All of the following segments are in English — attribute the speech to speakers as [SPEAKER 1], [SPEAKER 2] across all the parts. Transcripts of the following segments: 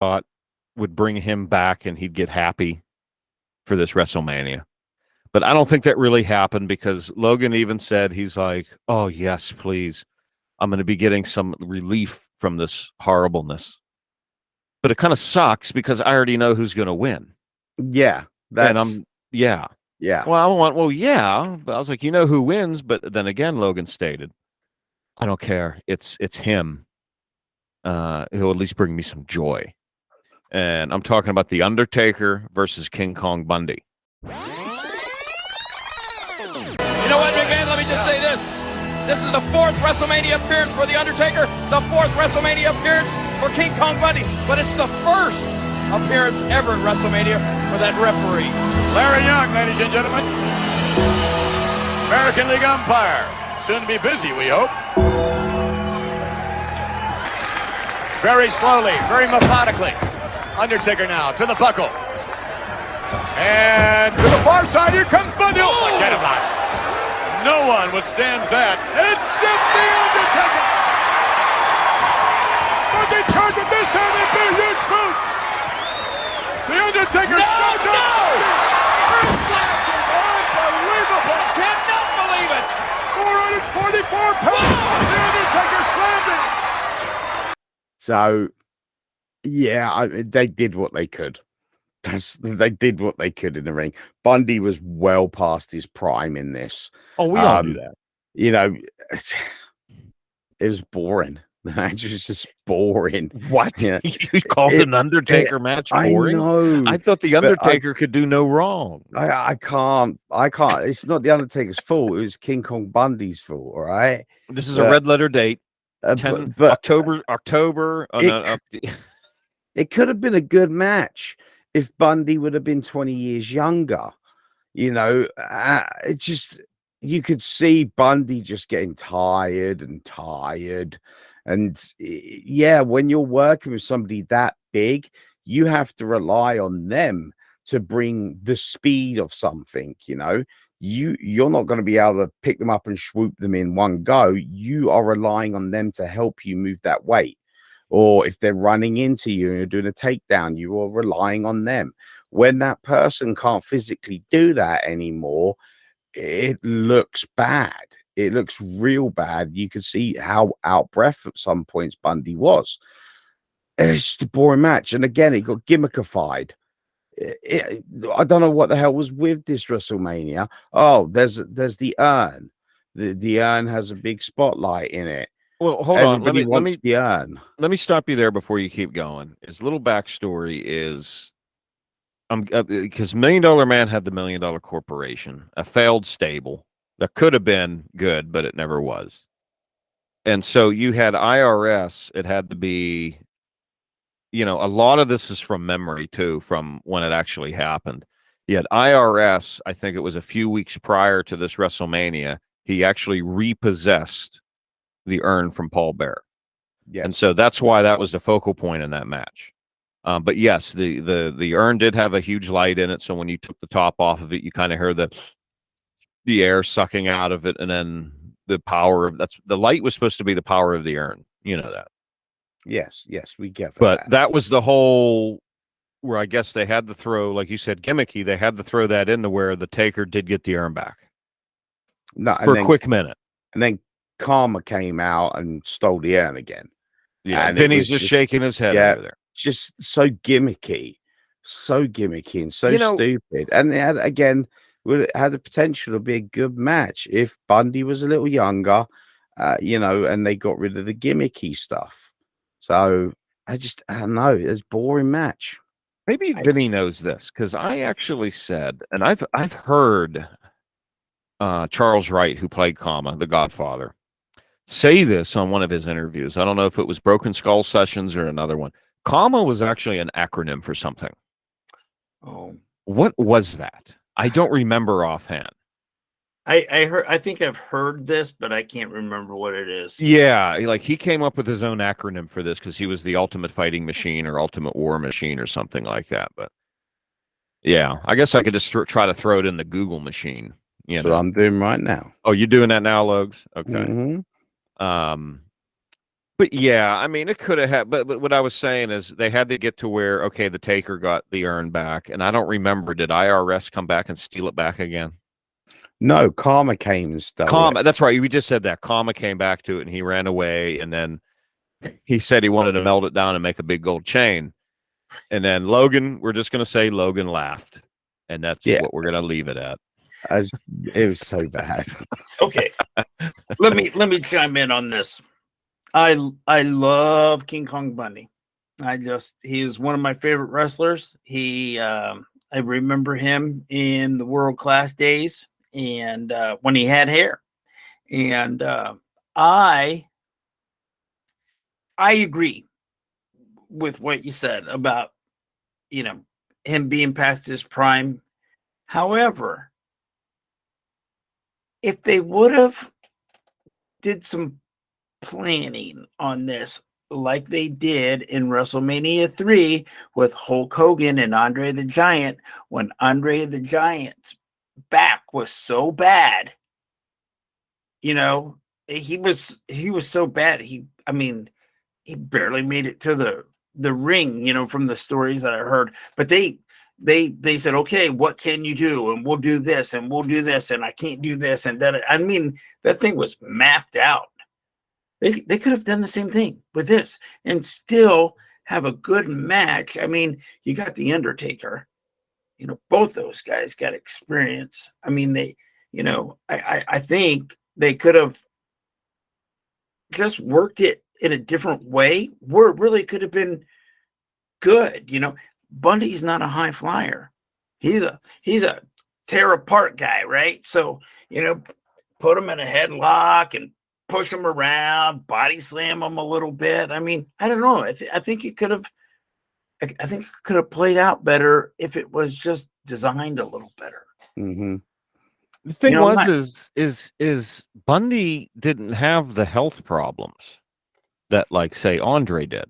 [SPEAKER 1] thought would bring him back and he'd get happy for this WrestleMania. But I don't think that really happened because Logan even said, he's like, oh, yes, please. I'm going to be getting some relief from this horribleness. But it kind of sucks because I already know who's going to win.
[SPEAKER 2] Yeah.
[SPEAKER 1] Yeah. Well, yeah. But I was like, you know who wins. But then again, Logan stated, I don't care. It's him. He'll at least bring me some joy. And I'm talking about The Undertaker versus King Kong Bundy.
[SPEAKER 3] You know what, McMahon? Let me just say this. This is the 4th WrestleMania appearance for The Undertaker, the 4th WrestleMania appearance for King Kong Bundy, but it's the first appearance ever at WrestleMania for that referee.
[SPEAKER 4] Larry Young, ladies and gentlemen. American League umpire. Soon to be busy, we hope. Very slowly, very methodically. Undertaker now to the buckle. And to the far side, here comes Bundy. Oh, forget about it. No one withstands that. Except The Undertaker. Bundy charged with this time. They beat a huge boot. The Undertaker.
[SPEAKER 3] No! Slash is unbelievable. Cannot believe it.
[SPEAKER 4] 444 pounds. The Undertaker slammed him.
[SPEAKER 2] So, yeah, they did what they could. They did what they could in the ring. Bundy was well past his prime in this.
[SPEAKER 1] Oh, we all do that.
[SPEAKER 2] You know, it was boring. The match was just boring.
[SPEAKER 1] What?
[SPEAKER 2] Yeah.
[SPEAKER 1] You called an Undertaker match boring?
[SPEAKER 2] I know.
[SPEAKER 1] I thought The Undertaker could do no wrong.
[SPEAKER 2] I can't. It's not The Undertaker's fault. It was King Kong Bundy's fault, all right?
[SPEAKER 1] This is a red letter date. October.
[SPEAKER 2] It could have been a good match if Bundy would have been 20 years younger. You know, it just, you could see Bundy just getting tired. And yeah, when you're working with somebody that big, you have to rely on them to bring the speed of something, you know. You're not going to be able to pick them up and swoop them in one go. You are relying on them to help you move that weight. Or if they're running into you and you're doing a takedown, you are relying on them. When that person can't physically do that anymore, it looks bad. It looks real bad. You can see how out of breath at some points Bundy was. It's just a boring match. And again, it got gimmickified. I don't know what the hell was with this WrestleMania. Oh, there's the urn. The urn has a big spotlight in it.
[SPEAKER 1] Well, hold on. Let me stop you there before you keep going. His little backstory is, because $1 Million Man had the $1 Million Corporation, a failed stable that could have been good, but it never was. And so you had IRS. It had to be, you know, a lot of this is from memory too, from when it actually happened. You had IRS. I think it was a few weeks prior to this WrestleMania. He actually repossessed the urn from Paul Bearer.
[SPEAKER 2] Yes.
[SPEAKER 1] And so that's why that was the focal point in that match. But yes, the urn did have a huge light in it. So when you took the top off of it, you kind of heard the air sucking out of it. And then the power of the light was supposed to be the power of the urn. You know that.
[SPEAKER 2] Yes, we get that.
[SPEAKER 1] But that was the whole where I guess they had to throw, like you said, gimmicky. They had to throw that into where the Taker did get the urn back.
[SPEAKER 2] No,
[SPEAKER 1] for a quick minute.
[SPEAKER 2] And then Karma came out and stole the urn again.
[SPEAKER 1] Yeah, and Vinny's just shaking his head over there.
[SPEAKER 2] Just so gimmicky and so stupid. And it had the potential to be a good match if Bundy was a little younger, and they got rid of the gimmicky stuff. So I don't know. It's a boring match.
[SPEAKER 1] Maybe Vinny knows this because I actually said, and I've heard Charles Wright, who played Kama, the Godfather, say this on one of his interviews. I don't know if it was Broken Skull Sessions or another one. Kama was actually an acronym for something.
[SPEAKER 2] Oh,
[SPEAKER 1] what was that? I don't remember offhand.
[SPEAKER 5] I think I've heard this, but I can't remember what it is.
[SPEAKER 1] Yeah, like he came up with his own acronym for this because he was the Ultimate Fighting Machine or Ultimate War Machine or something like that. But yeah, I guess I could just try to throw it in the Google machine.
[SPEAKER 2] That's what I'm doing right now.
[SPEAKER 1] Oh, you're doing that now, Logs? Okay.
[SPEAKER 2] Mm-hmm.
[SPEAKER 1] But yeah, I mean, it could have had. But what I was saying is they had to get to where okay, the Taker got the urn back, and I don't remember. Did IRS come back and steal it back again?
[SPEAKER 2] No, Karma came and stole
[SPEAKER 1] Karma.
[SPEAKER 2] it.
[SPEAKER 1] That's right. We just said that. Karma came back to it, and he ran away, and then he said he wanted to melt it down and make a big gold chain. And then Logan, we're just going to say Logan laughed, and that's what we're going to leave it at.
[SPEAKER 2] It was so bad.
[SPEAKER 5] Okay, let me chime in on this. I love King Kong Bundy. He is one of my favorite wrestlers. I remember him in the world class days and when he had hair. And I agree with what you said about, him being past his prime. However, if they would have did some planning on this like they did in WrestleMania 3 with Hulk Hogan and Andre the Giant, when Andre the Giant's back was so bad, he was so bad. He barely made it to the ring, from the stories that I heard. But they said, okay, what can you do? And we'll do this and we'll do this. And I can't do this. And that, that thing was mapped out. They could have done the same thing with this and still have a good match. You got the Undertaker, both those guys got experience. I think they could have just worked it in a different way where it really could have been good. Bundy's not a high flyer. He's a tear apart guy, right? So, put him in a headlock and push him around, body slam him a little bit. I don't know. I think it could have played out better if it was just designed a little better.
[SPEAKER 2] Mm-hmm.
[SPEAKER 1] The thing is Bundy didn't have the health problems that, like, say, Andre did.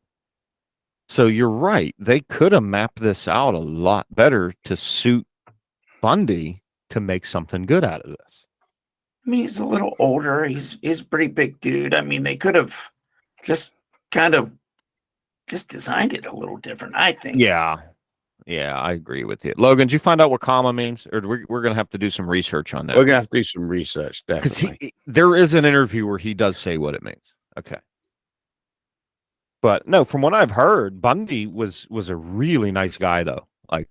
[SPEAKER 1] So you're right. They could have mapped this out a lot better to suit Bundy to make something good out of this.
[SPEAKER 5] He's a little older. He's a pretty big dude. They could have just kind of just designed it a little different, I think.
[SPEAKER 1] Yeah, I agree with you. Logan, did you find out what comma means? Or we're going to have to do some research on that.
[SPEAKER 2] We're going to have to do some research, definitely.
[SPEAKER 1] There is an interview where he does say what it means. Okay. But no, from what I've heard, Bundy was a really nice guy, though. Like,